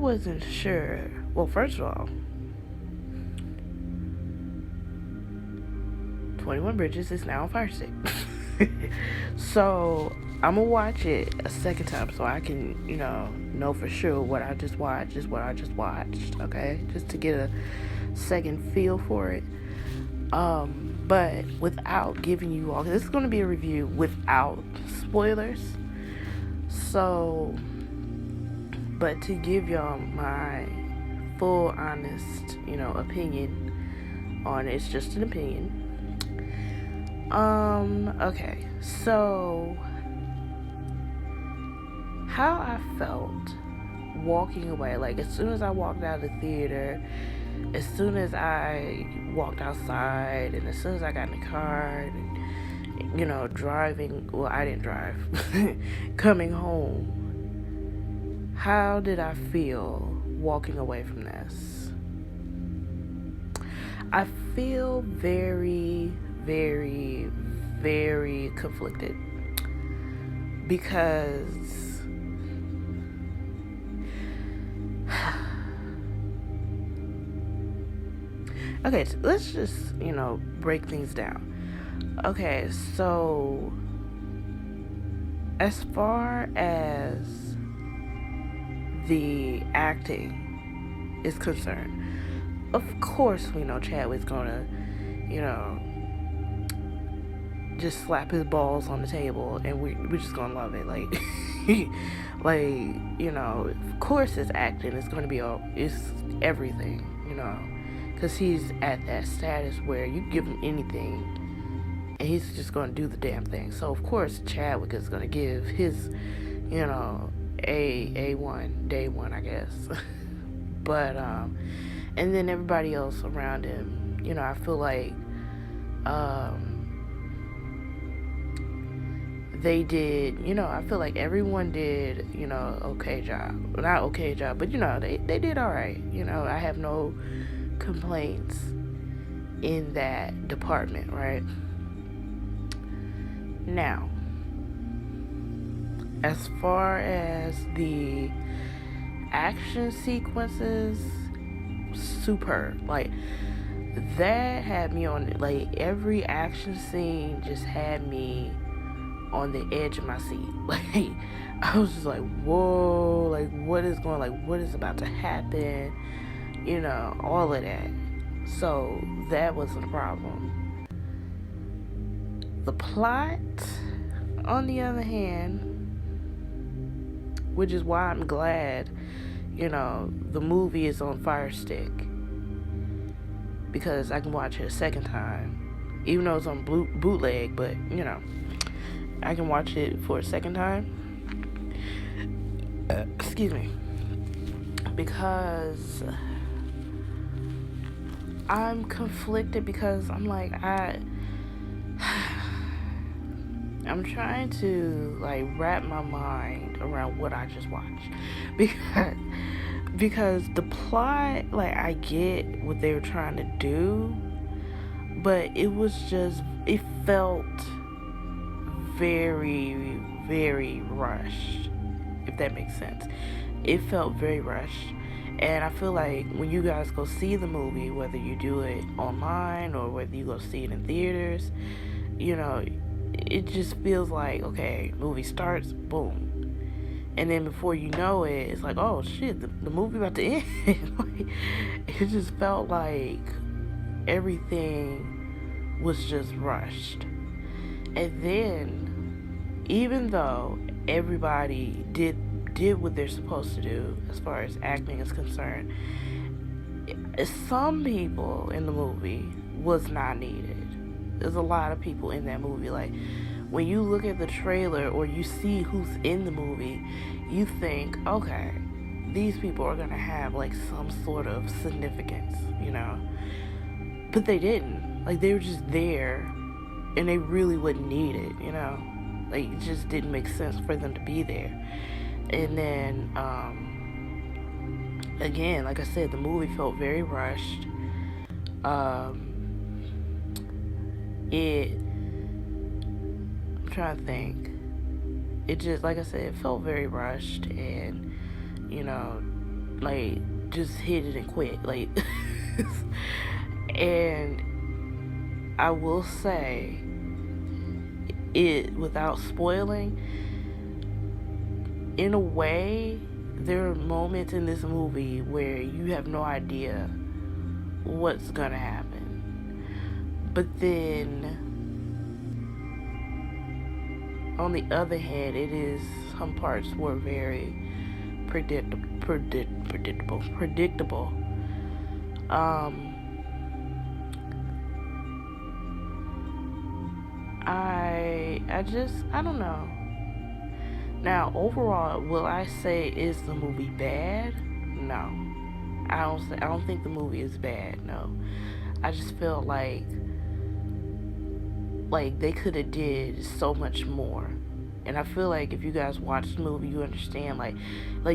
wasn't sure. Well, first of all, 21 Bridges is now on Fire Stick. So I'm gonna watch it a second time so I can, know for sure what I just watched is what I just watched, okay? Just to get a second feel for it. But without giving you all, this is gonna be a review without spoilers. So, but to give y'all my full, honest, opinion on it, it's just an opinion. Okay, so how I felt walking away, like as soon as I walked out of the theater, as soon as I walked outside, and as soon as I got in the car, and, driving, well, I didn't drive, coming home, how did I feel walking away from this? I feel very, very, very conflicted because okay, so let's just, break things down. Okay, so as far as the acting is concerned, of course we know Chadwick's gonna, just slap his balls on the table and we're just gonna love it. Like, of course his acting is gonna be it's everything, because he's at that status where you give him anything and he's just gonna do the damn thing. So of course Chadwick is gonna give his, A1, day one, I guess. But, and then everybody else around him, I feel like, they did, I feel like everyone did, okay job. Not okay job, but, they did all right. I have no complaints in that department, right? Now, as far as the action sequences, superb. Like, that had me on, like, every action scene just had me on the edge of my seat. Like, I was just like, whoa, like, what is about to happen? All of that. So that wasn't a problem. The plot, on the other hand, which is why I'm glad, the movie is on Fire Stick, because I can watch it a second time, even though it's on bootleg, but, I can watch it for a second time. Excuse me. Because I'm conflicted, because I'm like, I'm trying to, like, wrap my mind around what I just watched. Because the plot, like, I get what they were trying to do, but it felt very, very rushed, if that makes sense. It felt very rushed. And I feel like when you guys go see the movie, whether you do it online or whether you go see it in theaters, it just feels like, okay, movie starts, boom. And then before you know it, it's like, oh shit, the movie about to end. Like, it just felt like everything was just rushed. And then, even though everybody did what they're supposed to do as far as acting is concerned, some people in the movie was not needed. There's a lot of people in that movie. Like, when you look at the trailer or you see who's in the movie, you think, okay, these people are gonna have, like, some sort of significance, but they didn't. Like, they were just there and they really wouldn't need it, like, it just didn't make sense for them to be there. And then, again, like I said, the movie felt very rushed. I'm trying to think. It just, like I said, it felt very rushed, and, like just hit it and quit. Like, and I will say it without spoiling. In a way, there are moments in this movie where you have no idea what's gonna happen. But then, on the other hand, some parts were very predictable. I don't know. Now, overall, will I say is the movie bad? No. I don't think the movie is bad. No. I just feel like they could have did so much more. And I feel like if you guys watch the movie, you understand, like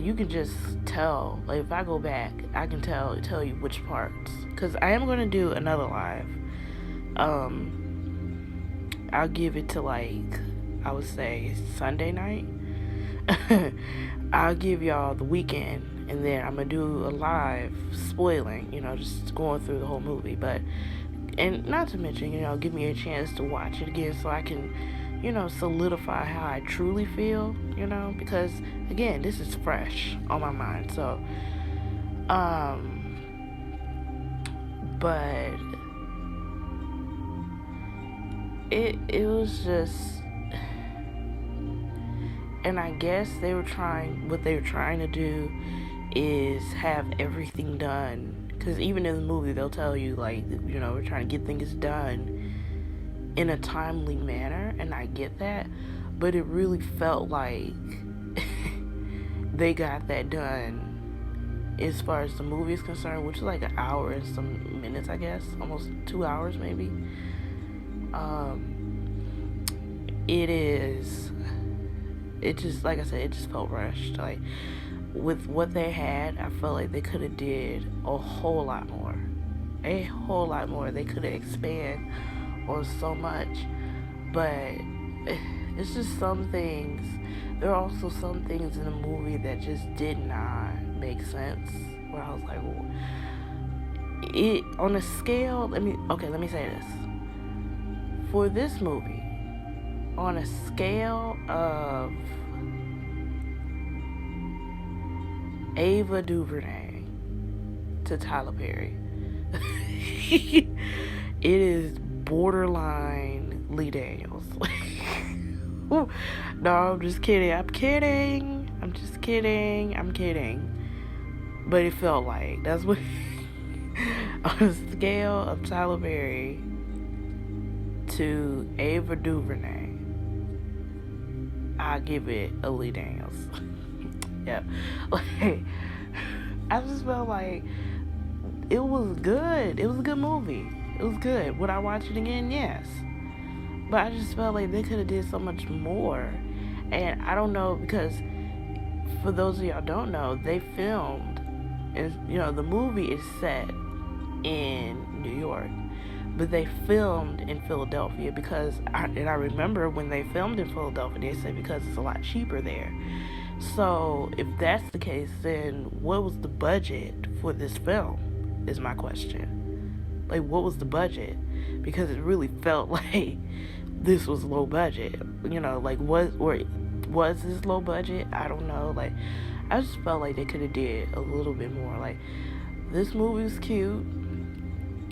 you can just tell. Like, if I go back, I can tell you which parts. Because I am going to do another live. I'll give it to, like, I would say Sunday night. I'll give y'all the weekend, and then I'm going to do a live spoiling, just going through the whole movie. And not to mention, give me a chance to watch it again so I can, solidify how I truly feel, because, again, this is fresh on my mind. So, but it was just, and I guess what they were trying to do is have everything done, because even in the movie they'll tell you, like, we're trying to get things done in a timely manner, and I get that, but it really felt like they got that done as far as the movie is concerned, which is like an hour and some minutes, I guess, almost 2 hours maybe. It just, like I said, it just felt rushed. Like, with what they had, I felt like they could have did a whole lot more. They could have expanded on so much, but it's just some things. There are also some things in the movie that just did not make sense, where I was like, well, it, on a scale, let me say this. For this movie, on a scale of Ava DuVernay to Tyler Perry, it is borderline Lee Daniels. No, I'm just kidding. I'm kidding. But it felt like that's what on a scale of Tyler Perry to Ava DuVernay, I give it a Lee Daniels. Yeah, like, I just felt like it was good. It was a good movie. It was good. Would I watch it again? Yes. But I just felt like they could have did so much more. And I don't know, because for those of y'all don't know, they filmed, and the movie is set in New York, but they filmed in Philadelphia because I remember when they filmed in Philadelphia, they said because it's a lot cheaper there. So if that's the case, then what was the budget for this film is my question. Like, what was the budget? Because it really felt like this was low budget. Like, was this low budget? I don't know. Like, I just felt like they could have did a little bit more. Like, this movie was cute.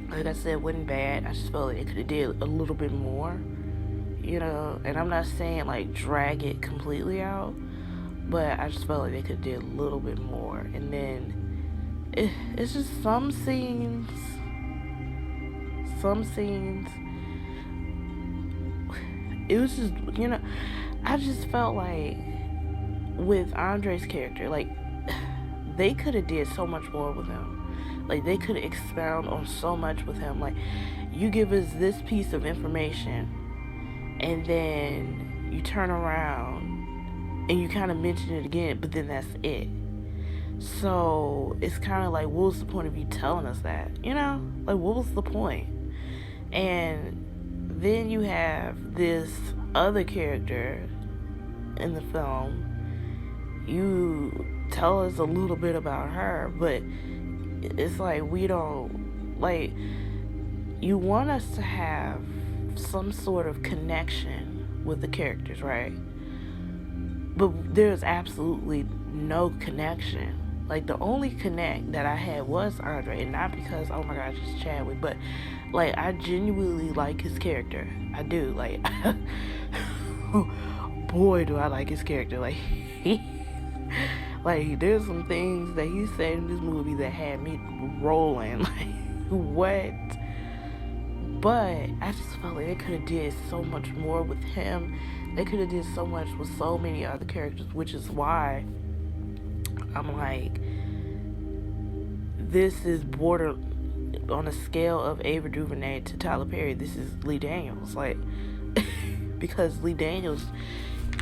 Like I said, it wasn't bad. I just felt like they could have did a little bit more. And I'm not saying, like, drag it completely out, but I just felt like they could have did a little bit more. And then it's just some scenes, it was just, I just felt like with Andre's character, like, they could have did so much more with him. Like, they could expound on so much with him. Like, you give us this piece of information, and then you turn around and you kind of mention it again, but then that's it. So it's kind of like, what was the point of you telling us that? Like, what was the point? And then you have this other character in the film. tell us a little bit about her, but it's like we don't, like, you want us to have some sort of connection with the characters, right? But there's absolutely no connection. Like, the only connect that I had was Andre, and not because, oh my gosh, it's Chadwick, but, like, I genuinely like his character. I do. Like, boy, do I like his character. Like, like, there's some things that he said in this movie that had me rolling. Like, what? But I just felt like they could have did so much more with him. They could have did so much with so many other characters, which is why I'm like, this is border on a scale of Ava DuVernay to Tyler Perry. This is Lee Daniels, like, because Lee Daniels,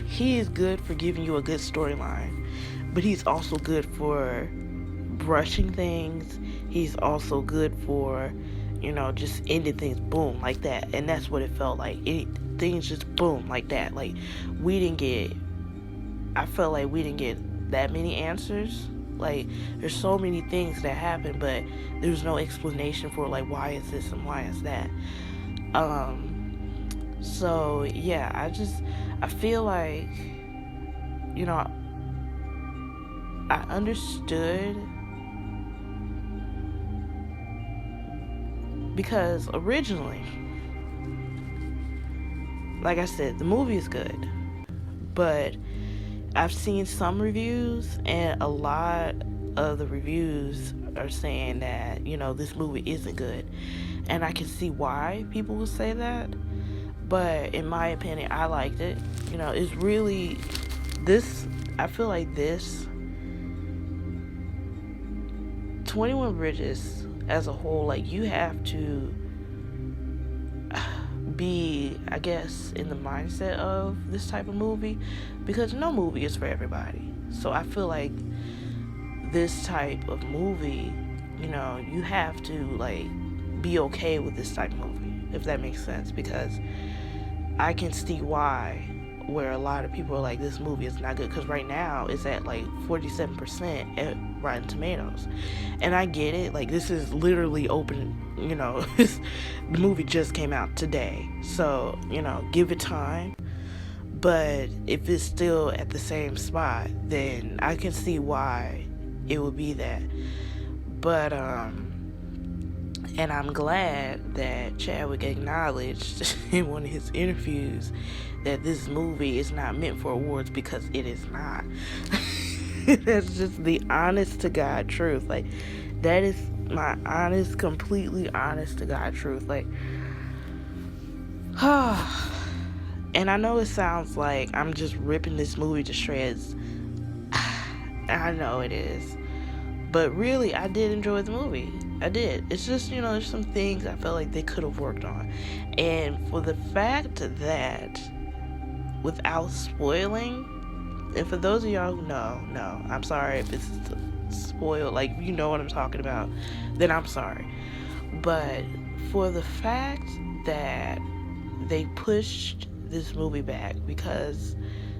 he is good for giving you a good storyline, but he's also good for brushing things. He's also good for, you know, just ending things boom like that, and that's what it felt like. Things just boom like that. Like, I felt like we didn't get that many answers. Like, there's so many things that happen, but there's no explanation for, like, why is this and why is that. So yeah, I feel like, you know, I understood, because originally, like I said, the movie is good, but I've seen some reviews, and a lot of the reviews are saying that, you know, this movie isn't good. And I can see why people would say that. But in my opinion, I liked it. You know, it's really, I feel like this 21 Bridges as a whole, like, you have to be, I guess, in the mindset of this type of movie, because no movie is for everybody. So I feel like this type of movie, you know, you have to, like, be okay with this type of movie, if that makes sense, because I can see why, where a lot of people are like, this movie is not good, because right now it's at like 47% at Rotten Tomatoes, and I get it. Like, this is literally open, you know, the movie just came out today, so, you know, give it time. But if it's still at the same spot, then I can see why it would be that. But and I'm glad that Chadwick acknowledged in one of his interviews that this movie is not meant for awards, because it is not. That's just the honest to God truth. Like, that is my honest, completely honest to God truth. Like, and I know it sounds like I'm just ripping this movie to shreds. I know it is. But really, I did enjoy the movie. I did. It's just, you know, there's some things I felt like they could have worked on. And for the fact that, without spoiling, and for those of y'all who know, no, I'm sorry if it's spoiled, like, you know what I'm talking about, then I'm sorry. But for the fact that they pushed this movie back because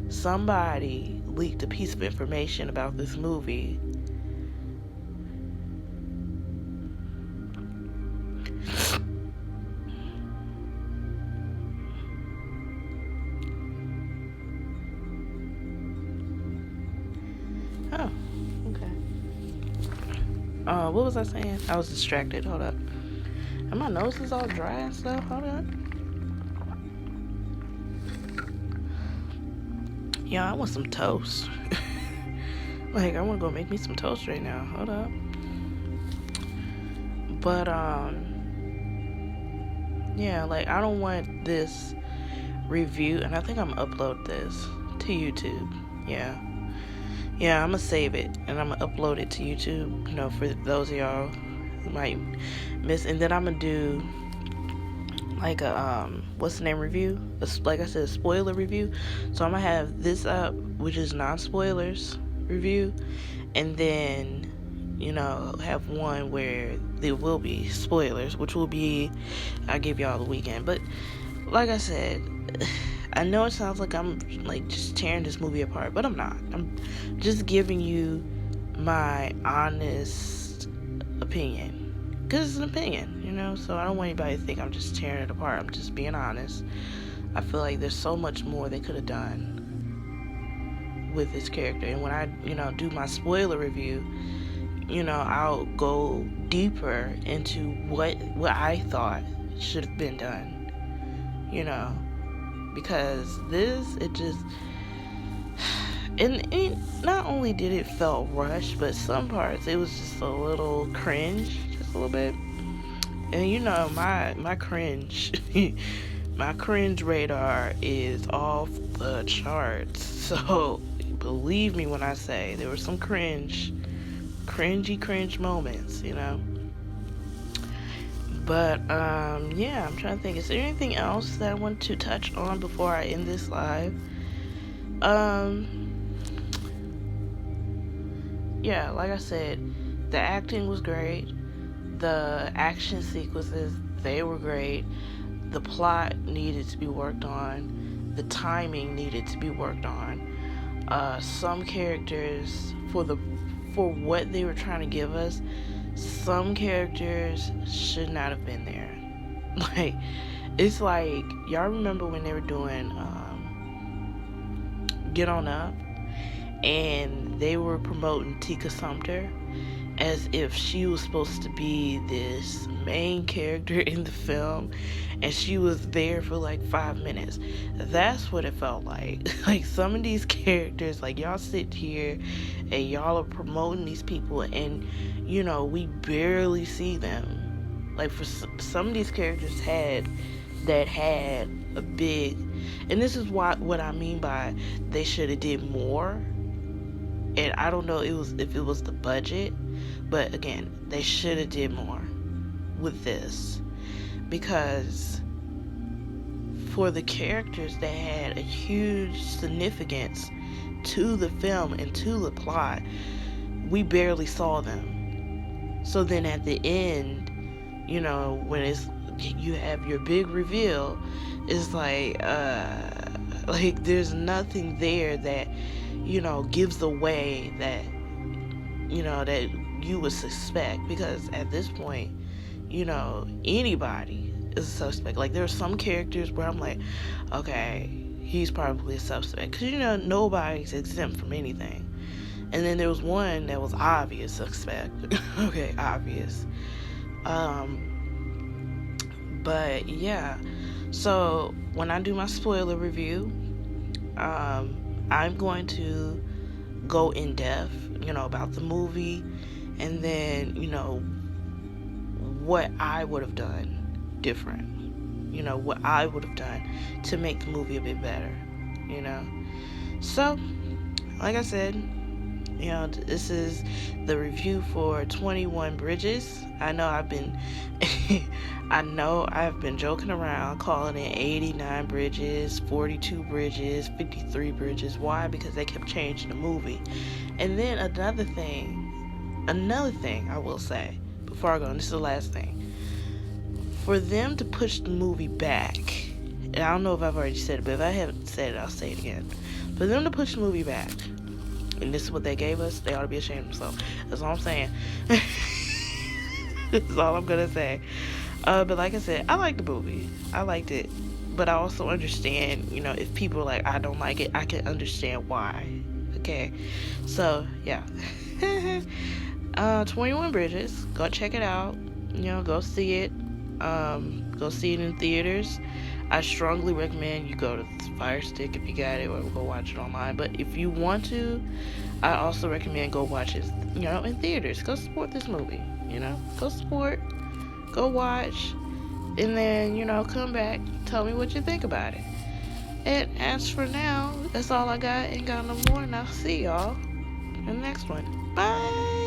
somebody leaked a piece of information about this movie, oh, okay. What was I saying? I was distracted. Hold up. And my nose is all dry and stuff. Hold up. Yeah, I want some toast. Like, I want to go make me some toast right now. Hold up. But, yeah, like, I don't want this review, and I think I'm gonna upload this to YouTube. Yeah, I'm gonna save it, and I'm gonna upload it to YouTube, you know, for those of y'all who might miss. And then I'm gonna do, like, a, what's the name, review? Like I said, a spoiler review. So I'm gonna have this up, which is non-spoilers review, and then, you know, have one where there will be spoilers, which will be, I'll give y'all the weekend. But like I said, I know it sounds like I'm like just tearing this movie apart, but I'm not. I'm just giving you my honest opinion, because it's an opinion, so I don't want anybody to think I'm just tearing it apart. I'm just being honest. I feel like there's so much more they could have done with this character, and when I do my spoiler review, I'll go deeper into what I thought should have been done, because it just, and not only did it felt rushed, but some parts it was just a little cringe, just a little bit. And my cringe my cringe radar is off the charts, so believe me when I say there were some cringe moments, but yeah, I'm trying to think, is there anything else that I want to touch on before I end this live? Yeah, like I said, the acting was great, the action sequences, they were great, the plot needed to be worked on, the timing needed to be worked on. Some characters, for what they were trying to give us, some characters should not have been there. Like, it's like, y'all remember when they were doing Get On Up, and they were promoting Tika Sumpter as if she was supposed to be this main character in the film, and she was there for like 5 minutes. That's what it felt like. Like, some of these characters, like, y'all sit here and y'all are promoting these people, and we barely see them. Like, for some of these characters had a big, and this is what I mean by they should have did more. And I don't know if it was the budget, but again, they should have did more with this, because for the characters that had a huge significance to the film and to the plot, we barely saw them. So then at the end, when you have your big reveal, it's like there's nothing there that gives away that that you would suspect, because at this point, anybody is a suspect. Like, there are some characters where I'm like, okay, he's probably a suspect, because nobody's exempt from anything. And then there was one that was obvious suspect. Okay, obvious. But yeah, so when I do my spoiler review, I'm going to go in depth, about the movie, and then, what I would have done different, what I would have done to make the movie a bit better, So, like I said, this is the review for 21 Bridges. I know I've been joking around calling it 89 bridges, 42 bridges, 53 bridges. Why? Because they kept changing the movie. And then another thing I will say before I go, and this is the last thing, for them to push the movie back, and I don't know if I've already said it, but if I haven't said it, I'll say it again. For them to push the movie back, and this is what they gave us, they ought to be ashamed of themselves. That's all I'm saying. That's all I'm gonna say. But like I said, I like the movie. I liked it. But I also understand, if people are like, I don't like it, I can understand why. Okay? So, yeah. 21 Bridges. Go check it out. Go see it. Go see it in theaters. I strongly recommend you go to Fire Stick if you got it, or go watch it online. But if you want to, I also recommend go watch it, in theaters. Go support this movie, Go support, go watch, and then, come back, tell me what you think about it. And as for now, that's all I got. Ain't got no more, and I'll see y'all in the next one. Bye!